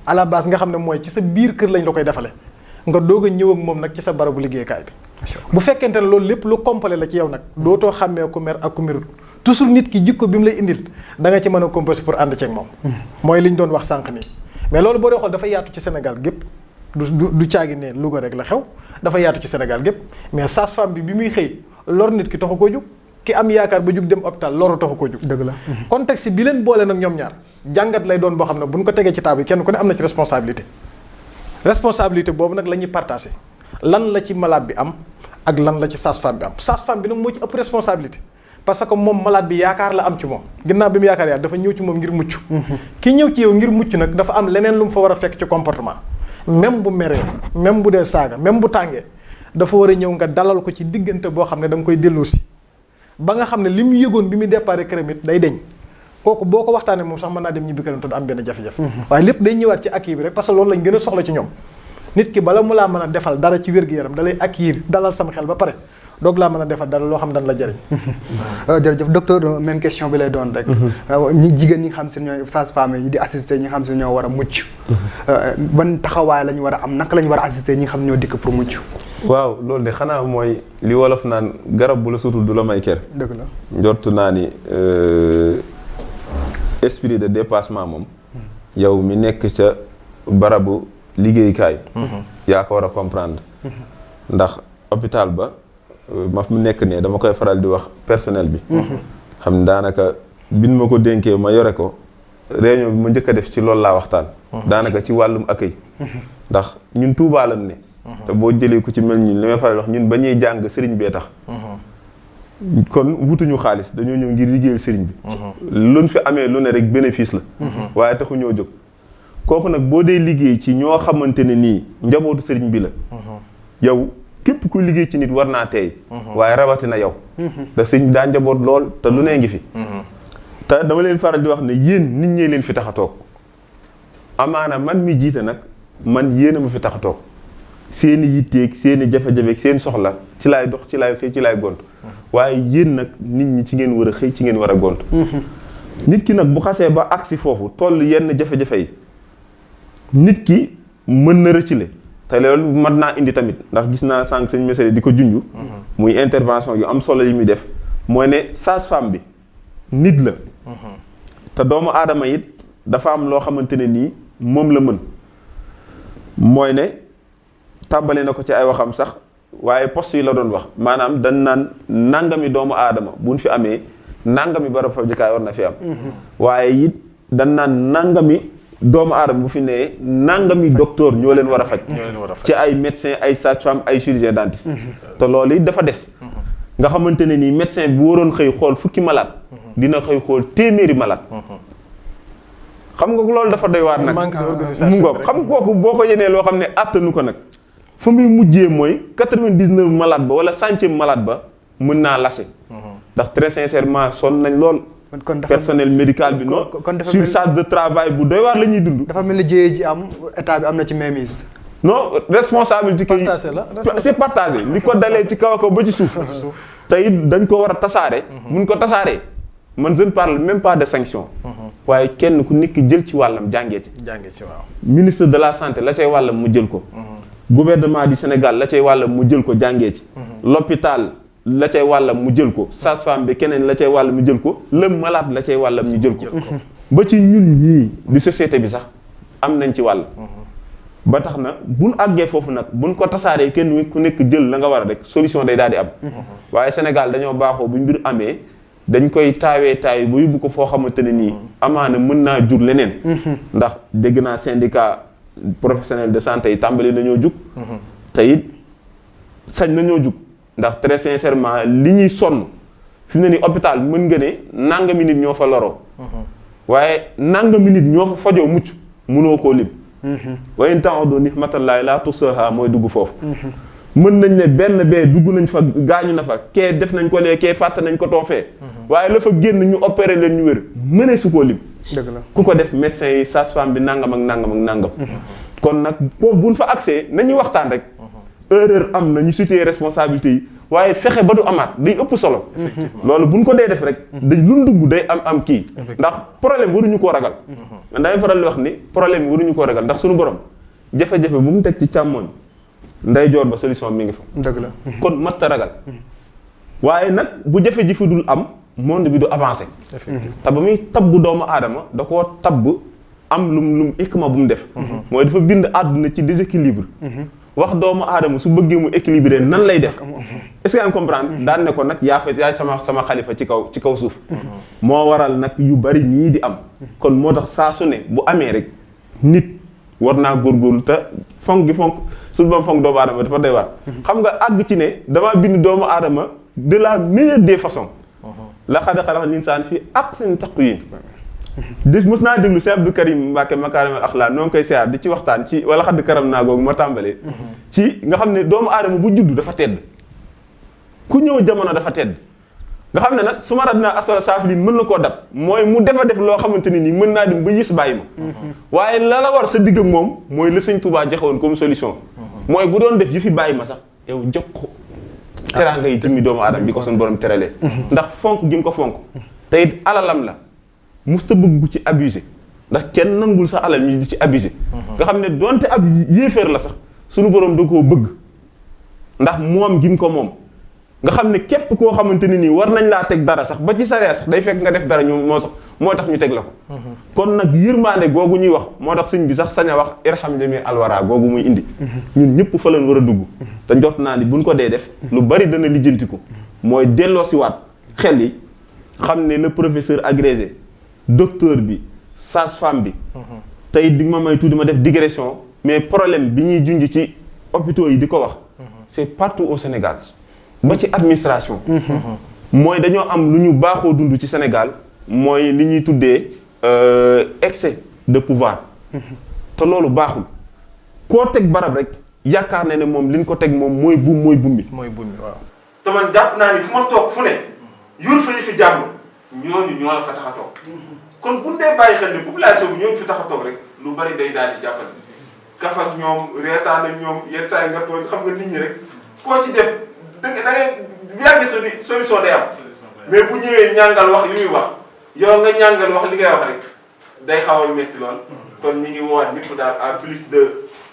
à la base nga xam ne mooy ci sa biir kër lañ la koy defale nga doog a ñëw ak moom nag ci sa barabu liggéeykaay bi bu fekkente ne loolu lépp lu complet la ci yow nag dootoo xàmmee ku mer ak ku merul toujours nit ki jikko bi mu lay indil da nga ci mën a composer pour ànd ceeg moom mooy li ñu doon wax sànq nii mais loolu boo dee xool dafa yaatu ci Sénégal gépp du caagi ne Louga rek la xew dafa yaatu ci Sénégal gépp mais sage-femme bi muy xëy lor nit ki taxu koo jug ki am yaakaar ba jug dem hôpital loru taxu koo jug. dëgg la. contexte bi leen boole nag ñoom ñaar jàngat lay doon boo xam ne bu ñu ko tegee ci table kenn ku ne am na ci responsabilité boobu nag la ñuy partagé lan la ci malade bi am ak lan la ci sage-femme bi am sage-femme bi nag moo ci ëpp responsabilité parce que moom malade bi yaakaar la am ci moom ginnaaw bi mu yaakaar yaa dafa ñëw ci moom ngir mucc. ki ñëw ci yow ngir mucc nag dafa am leneen lu mu fa war a fekk ci comportement même bu meree même bu dee saaga même bu tàngee. dafa war a ñëw nga dalal ko ci diggante boo xam ne da nga koy delloosi ba nga xam ne li mu yëgoon bi muy déparé këram it day deñ kooku boo ko waxtaanee moom sax mën naa dem ñibbi këram te du am benn jafe-jafe. waaye lépp day ñëwaat ci accueil bi rek parce que loolu lañ gën a soxla ci ñoom nit ki bala mu laa mën a defal dara ci wér-gu-yaram da lay accueillir dalal sama xel ba pare doog laa mën a defal dara loo xam dañ la jëriñ. jërëjëf docteur même question bi lay doon rek. ñi jigéen ñi nga xam si ñooy sage-femme yi di assister ñi nga xam si ñoo war a mucc. ban taxawaay la ñu war a am naka la ñu war a assister ñi nga xam ñoo dikk pour mucc. waaw loolu de xanaa mooy li wolof naan garab bu la sutul du la may ker. dëgg la njortu naa ni esprit de dépassement moom. yow mi nekk ca barabu liggéeykaay. yaa ko war a comprendre. ndax hôpital ba ma fi mu nekk ne dama koy faral di wax personnel bi. xam ne daanaka bin ma ko dénkee ma yore ko réunion bi ma njëkk a def ci loolu laa waxtaan. daanaka ci wàllum accueil. ndax ñun Tuubaa lañ ne. te boo jëlee ku ci mel ni li may faral wax ñun ba ñuy jàng sëriñ bee tax. kon wutuñu xaalis dañoo ñëw ngir liggéeyal sëriñ bi. luñ fi amee lu ne rek bénéfice la. waaye taxu ñoo jóg. kooku nag boo dee liggéey ci ñoo xamante ne nii njabootu sëriñ bi la. yow képp kuy liggéey ci nit war naa teey. waaye rawatina yow. da sëriñ bi daa njaboot lool te lu nee ngi fi. te dama leen faral di wax ne yéen nit ñee leen fi tax a toog. amaana man mi jiite nag man yéen a ma fi tax a toog. seeni yitteeg seeni jafe-jafe seen soxla ci laay dox ci laay xëy ci laay gont waaye yéen nag nit ñi ci ngeen war a xëy ci ngeen war a gont nit ki nag bu xasee ba agsi foofu toll yenn jafe-jafe yi nit ki mën na rëccile te loolu mën naa indi tamit ndax gis naa sànq sëñ Mesere di ko junj muy intervention yu am solo yi muy def mooy ne sage-femme bi nit la te doomu aadama it dafa am loo xamante ne nii moom la mën mooy ne tàmbali na ko ci ay waxam sax waaye poste yi la doon wax maanaam dañ naan nangami doomu aadama buñ fi amee nangami barab fajukaay war na fi am waaye it dañ naan nangami doomu aadama bu fi nee nangami docteur ñoo leen war a faj ci ay médecin ay sage-femme ay chirurgien dentiste te loolu it dafa des nga xamante ne nii médecin bi waroon xëy xool fukki malade dina xëy xool téeméeri malade xam nga loolu dafa doy waar nag mu ngoog xam kooku boo ko yenee loo xam ne àttanu ko nag fa muy mujjee mooy 99 malade ba wala 100e malade ba mën naa lâché ndax très sincèrement sonn nañ lool personnel médical bi non surcharge de travail bu doy waar la ñuy dund dafa mel ni jiyee ji am état bi am na ci mainmise non responsabilité kay c'est partagé li ko dalee ci kaw a kaw ba ci suuf te it dañ ko war a tasaare buñ ko tasaaree man je ne parle même pas de sanction waaye kenn ku nekk jël ci wàllam jàngee ci waaw ministre de la santé la cay wàllam mu jël ko gouvernement du Sénégal la cay wàllam mu jël ko jàngee ci l'hôpital la cay wàllam mu jël ko sage-femme bi keneen la cay wàllam mu jël ko le malade la cay wàllam ñu jël ko ba ci ñun ñii di société bi sax am nañ ci wàll ba tax na buñ àggee foofu nag buñ ko tasaaree kenn ku nekk jël la nga war a rek solution day daal di am waaye Sénégal dañoo baaxoo bu mbir amee dañ koy taawee ba yóbbu ko foo xamante ne nii amaana mën naa jur leneen ndax dégg naa syndicat professionnel de santé yi tàmbali nañoo jug te it sañ nañoo jug ndax très sincèrement li ñuy sonn fi mu ne nii hôpital mën nga ne nangami nit ñoo fa loroo waaye nangami nit ñoo fa fajoo mucc mënoo koo lim wa in ta'uddu ni'matallahi la tuhsuha mooy dugg foofu mën nañ ne benn bee dugg nañ fa gaañu na fa kee def nañ ko lee kee fàtte nañ ko toofee waaye la fa génn ñu opéré leen ñu wér mënee su koo lim dëgg la ku ko def médecin yi sage-femme bi nangam ak nangam ak nangam kon nag foofu buñ fa accès nañuy waxtaan rek erreur am na ñu situé responsabilité yi waaye fexe ba du amaat day ëpp solo loolu buñ ko dee def rek dañ luñ dugg day am kii ndax problème waruñu koo ragal man damay faral di wax ni problème waruñu koo ragal ndax suñu borom jafe-jafe bu mu teg ci càmmoñ ndeyjoor ba solution mi ngi fa dëgg la kon matta ragal waaye nag bu jafe ji fi dul am monde bi du avancé te ba muy tabb doomu aadama da koo tabb am lum hikma bu mu def mooy dafa bind àdduna ci déséquilibre wax doomu aadama su bëggee mu équilibré nan lay def est-ce que nga comprendre daan ne ko nag yaay sama xalifa ci kaw suuf moo waral nag yu bari ñii di am kon moo tax saa su ne bu amee rek nit war naa góorgóorlu te fonk gi fonk su ba fonk doomu aadama dafa doy waar xam nga àgg ci ne damaa bind doomu aadama de la meilleure des façons laqad xalaqnal insaana fii ahsani taqwiim mos naa déglu Cheikh Abdou Karim Mbacké Makarimal Akhlaq noo ngi koy seyaar di ci waxtaan ci wala xadd karam naa googu ma tàmbalee ci nga xam ne doomu aadama bu juddu dafa tedd ku ñëw jamono dafa tedd nga xam ne nag su ma radnaa asfala saafiliin mën na koo dab mooy mu def loo xamante ne nii mën naa dem ba yës bàyyi ma waaye la war sa digg ak moom mooy la Sëñ Tuubaa joxewoon comme solution mooy bu doon def yu fi bàyyi ma sax yow jox ko teraanga yi jëmmi doomu aadama bi ko suñu borom teralee ndax fonk gi nga ko fonk te it alalam la musta bëgg ci abusé ndax kenn nangul sa alal ñu di ci abusé nga xam ne donte ab yéeféer la sax suñu borom da koo bëgg ndax moom gi mu ko moom nga xam ne képp koo xamante ne nii war nañ laa teg dara sax ba ci sariya sax day fekk nga def dara ñu moo tax ñu teg la ko kon nag yërmaande googu ñuy wax moo tax sëñ bi sax sañ a wax irham jami alwara googu muy indi ñun ñëpp fa lañ war a dugg te jot naa ni buñ ko dee def lu bari dana lijjanti ko mooy delloo si waat xel yi xam ne le professeur agrégé docteur bi sage-femme bi tey di ma may tuuti ma def digression mais problème bi ñuy junj ci hôpitaux yi di ko wax c'est partout au Sénégal ba ci administration mooy dañoo am lu ñu baaxoo dund ci Sénégal mooy li ñuy tuddee excès de pouvoir te loolu baaxul koo teg barab rek yaakaar na ne moom li ñu ko teg moom mooy bumbi waaw te man jàpp naa ni fu ma toog fu ne yul fa yi fi jàmm ñooñu ñoo la fa tax a toog kon bu ñu dee bàyyi xel ne population bi ñoo fi tax a toog rek lu bari day daal di jàppale kaf ak ñoom reetaan ak ñoom yenn saa yi nga toog xam nga nit ñi rek koo ci def da ngay yàgg solution day am mais bu ñëwee ñàngal wax li muy wax yow nga ñàngal wax li ngay wax rek day xaw a métti lool kon ñu ngi woowaat ñëpp daal à plus de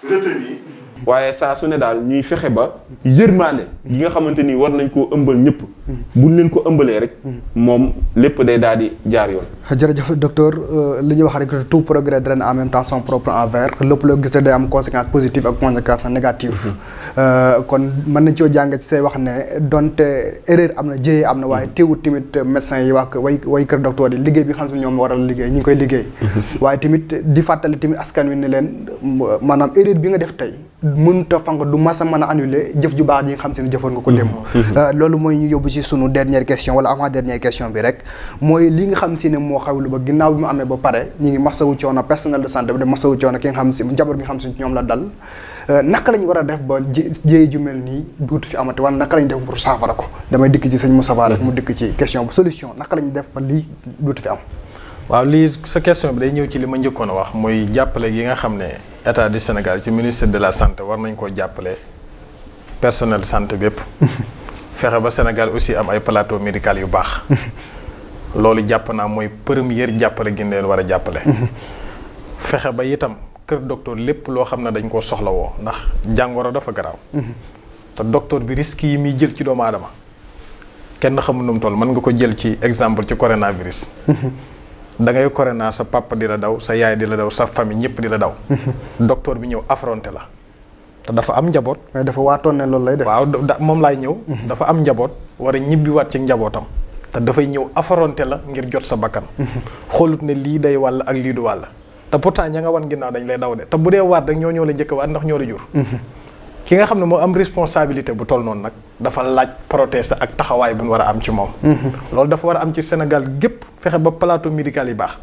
retenue waaye saa su ne daal ñuy fexe ba yërmaande yi nga xamante ni war nañ koo ëmbal ñëpp buñ leen ko ëmbalee rek moom lépp day daal di jaar yoon. jërëjëf docteur li ñuy wax rek tout progrès draine en même temps son propre envers lépp loo gis day am conséquence positive ak conséquence négative kon mën nañ coo jàng ci say wax ne donte erreur am na jéyee am na waaye teewut tamit médecins yi wax way kër docteur yi liggéey bi nga xam ne ñoom waral liggéey ñi ngi koy liggéey waaye tamit di fàttali tamit askan wi ne leen maanaam erreur bi nga def tey mënut a fang du masa mën a annuler jëf ju baax ji nga xam se ne jëfoon nga ko démb loolu mooy ñu yóbbu ci sunu dernière question wala avant dernière question bi rek mooy li nga xam si ne moo xawlu ba ginnaaw bi mu amee ba pare ñi ngi masawu coono personnel de santé bi de masawu coono ki nga xam si njaboot gi nga xam si ñoom la dal naka la ñu war a def ba jéey ju mel nii duutu fi amati wala naka la ñu def pour saafara ko damay dikk ci sëñ Moustapha rek mu dikk ci question bu solution naka la ñu def ba lii duutu fi am waaw lii sa question bi day ñëw ci li ma njëkkoon a wax mooy jàppale gi nga xam ne état du Sénégal ci ministère de la santé war nañ koo jàppale personnel santé bépp fexe ba Sénégal aussi am ay plateau médical yu baax loolu jàpp naa mooy première jàppale gi leen war a jàppale fexe ba itam kër docteur lépp loo xam ne dañ koo soxla woo ndax jàngoro dafa garaaw te docteur bi risque yi muy jël ci doomu aadama kenn xamul nu mu toll mën nga ko jël ci exemple ci coronavirus da ngay corona sa papa di la daw sa yaay di la daw sa famille ñëpp di la daw docteur bi ñëw affronté la te dafa am njaboot. mais dafa waatoon ne loolu lay def. waaw moom laay ñëw. dafa am njaboot war a ñibbiwaat ci njabootam te dafay ñëw affronté la ngir jot sa bakkan. xoolut ne lii day wàll ak lii du wàll te pourtant ña nga wan ginnaaw dañ lay daw de te bu dee waat rek ñoo la njëkk a waat ndax ñoo la jur. ki nga xam ne moo am responsabilité bu toll noonu nag dafa laaj proteste ak taxawaay bu ñu war a am ci moom. loolu dafa war a am ci Sénégal gépp fexe ba plateau médical yi baax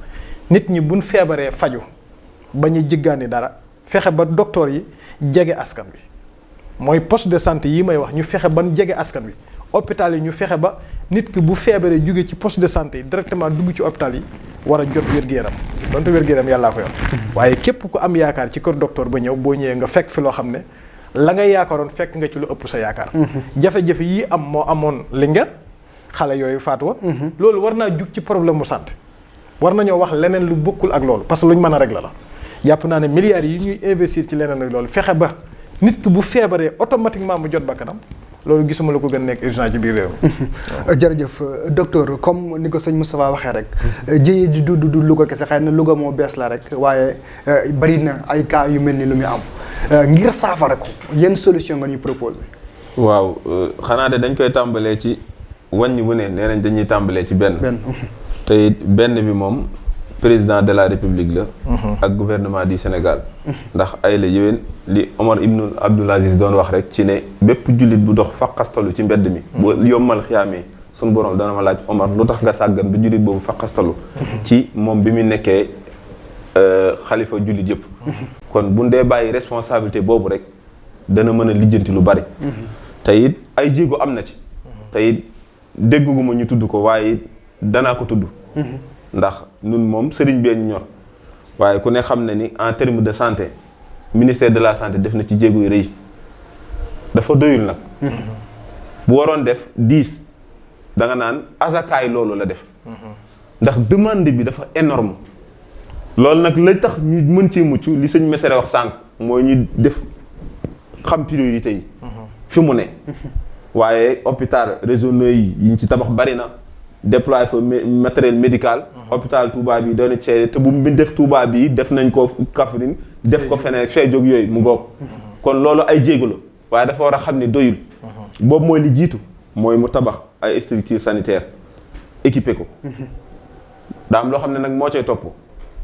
nit ñi buñ feebaree faju bañ a jéggaani dara fexe ba docteur yi jege askan bi mooy poste de santé yi may wax ñu fexe ban jege askan bi hôpital yi ñu fexe ba nit ki bu feebaree jóge ci poste de santé yi directement dugg ci hôpital yi war a jot wér-gu-yaram donte wér-gu-yaram yàllaa ko yor waaye képp ku am yaakaar ci kër docteur ba ñëw boo ñëwee nga fekk fi loo xam ne la ngay yaakaaroon fekk nga ci lu ëpp sa yaakaar. jafe-jafe yii am moo amoon Linguère xale yooyu faatu woon. loolu war naa jug ci problème mu santé war nañoo wax leneen lu bokkul ak loolu parce que lu ñu mën a régler la jàpp naa ne milliards yi ñuy investir ci leneen ak loolu fexe ba nit ki bu feebaree automatiquement mu jot bakkanam loolu gisuma la ko gën nekk urgent ci biir réew mi. jërëjëf docteur comme ni ko sëñ Moustapha waxee rek jëye ji du Louga kese xëy na Louga moo bees la rek waaye bari na ay cas yu mel ni lu muy am. ngir saafara ko yenn solution nga ñuy proposé. waaw xanaa de dañ koy tàmbalee ci wàññi bu ne nee nañ dañuy tàmbalee ci benn. te benn bi moom président de la république la. ak gouvernement du Sénégal. ndax ay la yéwén li Omar Ibn Abdoul Aziz doon wax rek ci ne bépp jullit bu dox faqastalu ci mbedd mi. bu yombal xiyaamee sunu borom dana ma laaj Omar lu tax nga sàggan ba jullit boobu faqastalu. ci moom bi mu nekkee xalifa jullit yëpp. kon bu dee bàyyi responsabilité boobu rek dana mën a lijjanti lu bari. te it ay jéego am na ci. te it dégguma ñu tudd ko waaye danaa ko tudd. ndax nun moom sëriñ bee ñu ñor waaye ku ne xam na ni en terme de santé ministère de la santé def na ci jéego yu rëy dafa doyul nag. bu waroon def 10 da nga naan azakaay loolu la def. ndax demande bi dafa énorme loolu nag la tax ñu mën cee mucc li sëñ Mesere wax sànq mooy ñu def xam priorité yi. fi mu ne. waaye hôpital régionaux yi ñu ci tabax bari na déployer fa matériel médical. hôpital Touba bi doon seede te bu mu def Touba bi def nañ ko Kaffrine def ko feneen fee jóg yooyu mu ngoog. kon loolu ay jéego la waaye dafa war a xam ne doyul. boobu mooy li jiitu mooy mu tabax ay structures sanitaires équipé ko. daa am loo xam ne nag moo cay topp.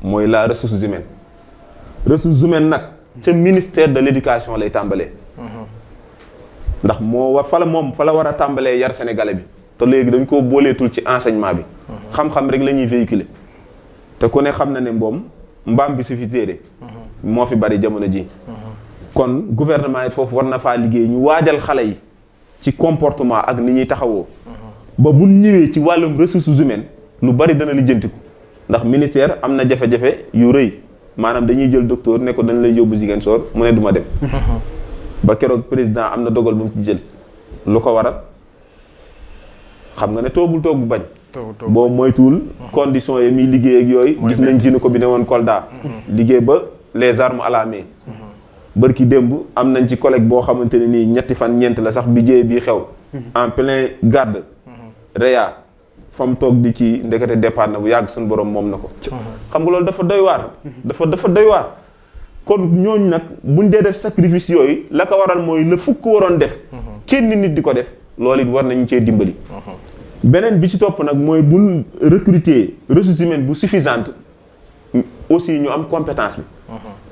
mooy la ressources humaines nag ca ministère de l'éducation lay tàmbalee. ndax moo war fa la war a tàmbalee yar sénégalais bi te léegi dañ koo booleetul ci enseignement bi. xam-xam rek la ñuy véhiculer te ku ne xam na ne mbaam bi su fi téere moo fi bari jamono ji. kon gouvernement yi foofu war na faa liggéey ñu waajal xale yi ci comportement ak ni ñuy taxawoo. ba bu ñëwee ci wàllum ressources humaines lu bari dana lijjantiku. ndax ministère am na jafe-jafe yu rëy maanaam dañuy jël docteur ne ko dañ lay yóbbu Ziguinchor mu ne duma dem. ba keroog président am na dogal bu mu ci jël. lu ko waral xam nga ne toogul bañ. boo moytuwul conditions yi muy liggéey ak yooyu. gis nañ ci ni ko bi ne woon Kolda. liggéey ba les armes à la main. bërki démb am nañ ci collègue boo xamante ne nii ñetti fan ñeent la sax bi jëyee bii xew. en plein garde. Réa. fa mu toog di ci ndekete départ na bu yàgg suñu borom moom na ko. xam nga loolu dafa doy waar. dafa doy waar. kon ñooñu nag buñ dee def sacrifice yooyu la ko waral mooy la fukk waroon def. kenn nit di ko def loolu it war nañu cee dimbali. beneen bi ci topp nag mooy buñ recruter ressources humaines bu suffisante aussi ñu am compétence bi.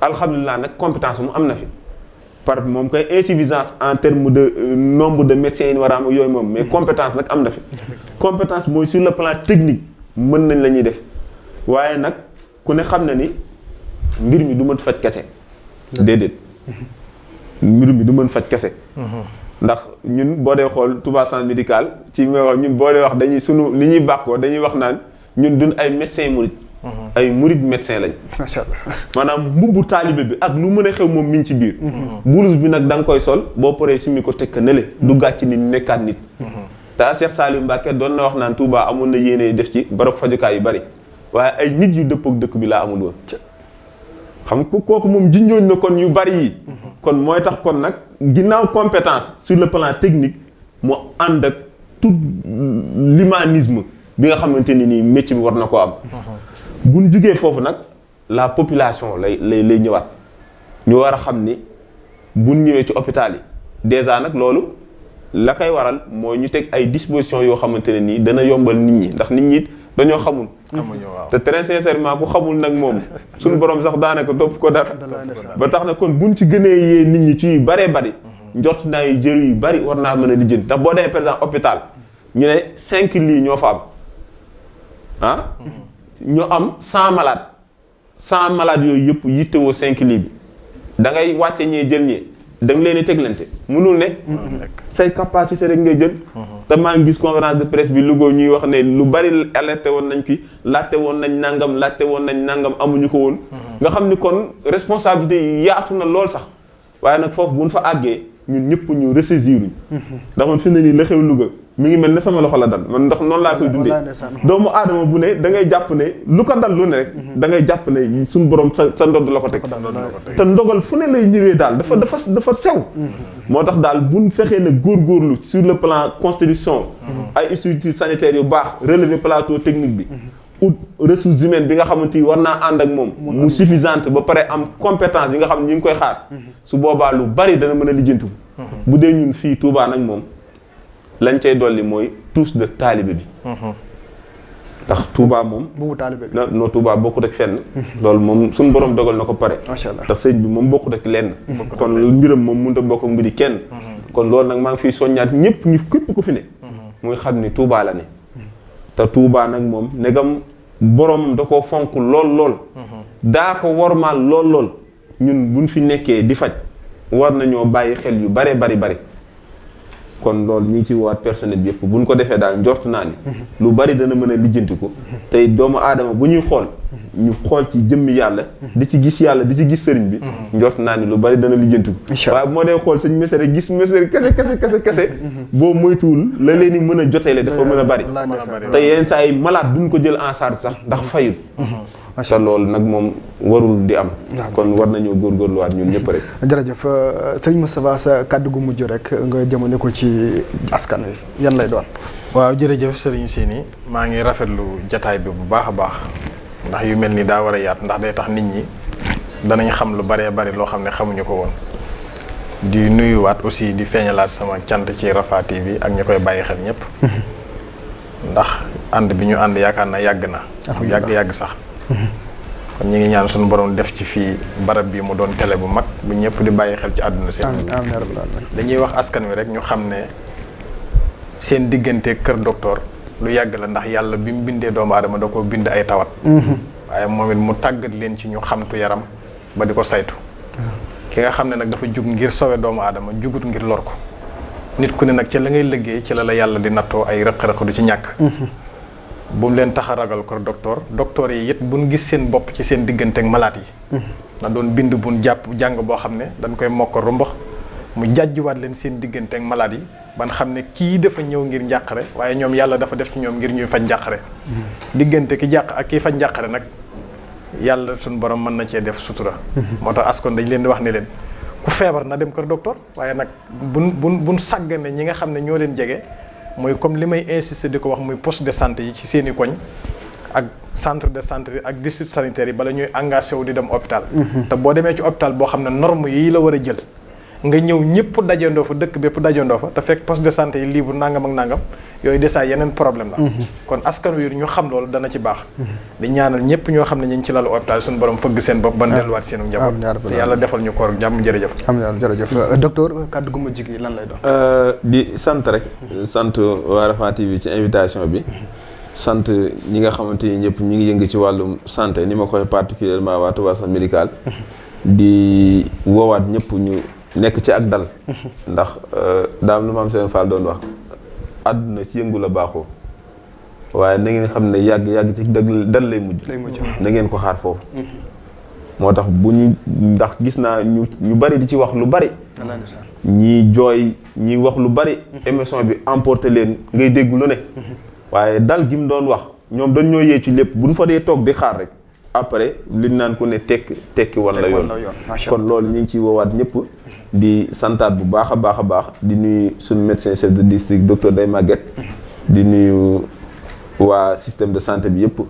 alhamdulilah nag compétence mu am na fi. par moom koy insuffisance en terme de nombre de médecins yi war a am yooyu moom mais compétence nag am na fi. compétence mooy sur le plan technique mën nañ la ñuy def waaye nag ku ne xam na ni mbir mi du mën faj kese. déedéet mbir mi du mën faj kese. ndax ñun boo dee xool Touba centre médical ci may wax ñun boo dee wax dañuy sunu li ñuy bàkkoo dañuy wax naan ñun duñ ay médecins murit ay murid médecin lañ. macha allah maanaam mbubbu taalibe bi ak lu mën a xew moom mi ngi ci biir. blouse bi nag da nga koy sol boo paree simi ko teg ka nële du gàcc nit nekkaat nit. te Cheikh Saliou Mbacké doon na wax naan Touba amoon na yéene def ci barab fajukaay yu bari waaye ay nit yu dëppook dëkk bi laa amul woon. xam nga kooku moom junjooñ na kon yu bari yi. kon mooy tax kon nag ginnaaw compétence sur le plan technique mu ànd ak tout l'humanisme bi nga xamante ni nii métier bi war na ko am. bu ñu jugee foofu nag la population lay ñëwaat ñu war a xam ni bu ñu ñëwee ci hôpital yi déjà nag loolu la koy waral mooy ñu teg ay dispositions yoo xamante ne nii dana yombal nit ñi ndax nit ñi dañoo xamul. te très sincèrement ku xamul nag moom suñu borom sax daanaka topp ko dara. ba tax na kon buñ ci gënee yee nit ñi ci yu baree bari. njort naa yu jër yu bari war naa mën a lijjanti ndax boo demee par exemple hôpital ñu ne 5 lits ñoo fa am ah. ñu am 100 malades 100 malades yooyu yëpp yittewoo 5 lits bi da ngay wàcce ñee jël ñee da nga leen di teglante mënul ne. say capacité rek ngay jël. te maa ngi gis conférence de presse bi Louga ñuy wax ne lu bari alerté woon nañ fi laajte woon nañ nangam amuñu ko woon. nga xam ni kon responsabilité yi yaatu na lool sax waaye nag foofu bu ñu fa àggee ñun ñëpp ñu ressaisir ndax man fi ne nii la xew Louga mi ngi mel ne sama loxo la dal man ndax noonu laa koy dundee. doomu aadama bu ne da ngay jàpp ne lu ko dal lu ne rek. da ngay jàpp ne suñu borom sa ndodd la ko teg. te ndogal fu ne lay ñëwee daal dafa sew. moo tax daal buñ fexee ne góorgóorlu sur le plan constitution. ay structures sanitaires yu baax relever plateau technique bi. ut ressources humaines bi nga xamante ni war naa ànd ak moom. mu suffisante ba pare am compétence yi nga xam ne ñu ngi koy xaar. su boobaa lu bari dana mën a lijjantu. bu dee ñun fii Touba nag moom. lañ cay dolli mooy tous de taalibe bi. ndax Touba moom. boobu taalibe bi non Touba bokkut ak fenn. loolu moom suñu borom dogal na ko pare. macha allah ndax sëñ bi moom bokkut ak lenn. kon mbiram moom mënut a bokk ak mbiri kenn. kon loolu nag maa ngi fiy soññaat ñëpp ñu képp ku fi ne. muy xam ni Touba la ne. te Touba nag moom negam borom da koo fonk lool. daa ko wormaal lool. ñun buñ fi nekkee di faj war nañoo bàyyi xel yu bari. kon loolu ñu ngi ci woowaat personnel bi yëpp bu ñu ko defee daal njort naa ni lu bari dana mën a lijjantiku tey doomu aadama bu ñuy xool ñu xool ci jëmmi yàlla di ci gis yàlla di ci gis sëriñ bi njort naa ni lu bari dana lijjantiku waaye bu moo dee xool sëñ mesere gis mesere kese boo moytuwul la leen di mën a joteele dafa mën a bari te yenn saa yi malade duñ ko jël en charge sax ndax fayul te loolu nag moom warul di am. kon war nañoo góorgóorluwaat ñun ñëpp rek. jërëjëf sëñ Moustapha sa kàddu gu mujj rek nga jëmale ko ci askan wi yan lay doon. waaw jërëjëf sëriñ Sini maa ngi rafetlu jataay bi bu baax a baax ndax yu mel ni daa war a yaatu ndax day tax nit ñi danañ xam lu baree bari loo xam ne xamuñu ko woon. di nuyuwaat aussi di feeñalaat sama cant ci Rafah TV ak ñi koy bàyyi xel ñëpp. ndax ànd bi ñu ànd yaakaar na yàgg na. yàgg sax. kon ñu ngi ñaan suñu borom def ci fii barab bi mu doon télé bu mag bu ñëpp di bàyyi xel ci àdduna si. dañuy wax askan wi rek ñu xam ne seen diggante kër docteur lu yàgg la ndax yàlla bi mu bindee doomu aadama da ko bind ay tawat. waaye moom it mu tàggat leen ci ñu xamtu yaram ba di ko saytu. ki nga xam ne nag dafa jug ngir sowe doomu aadama jugut ngir lor ko nit ku ne nag ci la ngay liggéey ci la yàlla di nattoo ay rëq-rëq du ci ñàkk. bu mu leen tax a ragal ko docteur yi it buñ gis seen bopp ci seen diggante ak malaat yi. na doon bind buñ jàng boo xam ne dañ koy mokk rumbax mu jàjjuwaat leen seen diggante ak malaat yi ban xam ne kii dafa ñëw ngir njàqare waaye ñoom yàlla dafa def ci ñoom ngir ñuy faj njàqare. diggante ki jàq ak kii faj njàqare nag yàlla suñu borom mën na cee def sutura. moo tax askan dañ leen di wax ne leen ku feebar na dem kër docteur waaye nag buñ sàggane ñi nga xam ne ñoo leen jege. mooy comme li may insister di ko wax muy poste de santé yi ci seen i koñ ak centre de santé ak district sanitaire yi bala ñuy engagé wu di dem hôpital. te boo demee ci hôpital boo xam ne norme yii la war a jël nga ñëw ñëpp dajandoo fa dëkk bépp dajandoo fa te fekk poste de santé yi libre nangam ak nangam yooyu déjà yeneen problème la. kon askan wi ñu xam loolu dana ci baax. di ñaanal ñëpp ñoo xam ne ñu ngi ci lalu hôpital suñu borom fëgg seen bopp. ban delluwaat seenu njaboot yàlla defal ñu koor jàmm jërëjëf. jërëjëf docteur kàddu gu mujj gi lan lay doon. di sant rek sant waa Rafah TV ci invitation bi. sant ñi nga xamante ni ñëpp ñi ngi yëngu ci wàllum santé ni ma koy particulièrement waa Touba Centre médical. di woowaat ñëpp ñu nekk ci ak dal. ndax daam lu ma am seen Fall doon wax. àdduna ci yëngu la baaxoo waaye na ngeen xam ne yàgg ci dal lay mujj na ngeen ko xaar foofu moo tax bu ñu ndax gis naa ñu bari di ci wax lu bari ñii jooy ñii wax lu bari émission bi emporté leen ngay dégg lu ne waaye dal gi mu doon wax ñoom dañ ñoo yee ci lépp bu ñu fa dee toog di xaar rek après liñ naan ko ne tekki wan la yoon kon loolu ñu ngi ciy woowaat ñëpp di santaat bu baax a baax di nuyu suñu médecin chef de district docteur Day Maguette di nuyu waa système de santé bi yëpp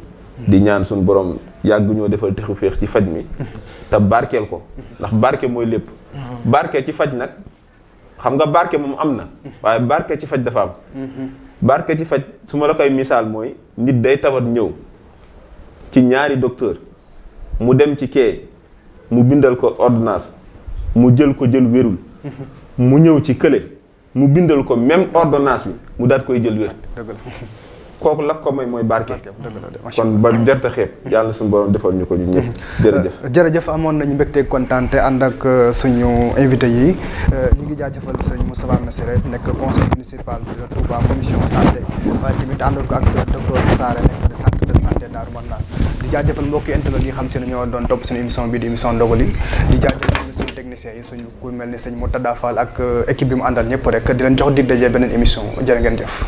di ñaan suñu borom yàgg ñoo defal texu féex ci faj mi te barkeel ko ndax barke mooy lépp barke ci faj nag xam nga barke moom am na waaye barke ci faj dafa am barke ci faj su ma la koy misaal mooy nit day tawat ñëw ci ñaari docteur mu dem ci kee mu bindal ko ordonnance mu jël wérul mu ñëw ci kële mu bindal ko même ordonnance bi mu daat koy jël wér kooku la ko may mooy barke kon ba jërta xeeb yàlla suñu borom defal ñu ko ñu ñëpp jërëjëf amoon nañu mbégte kontaan te ànd ak suñu invité yi ñu ngi jaajëfal sëñ Moustapha Missiré nekk conseil municipal de Touba commission santé waaye tamit àndoon ko ak docteur Saré nekk centre de santé Darou Manane di jaajëfal mbokki internet yi xam si ne ñoo doon topp suñu émission bi di émission Ndogali di jaajëfal suñu techniciens yi suñu ku mel ni sëñ Moutada Fall ak équipe bi mu àndal ñëpp rek di leen jox dig daje beneen émission jërë ngeen jëf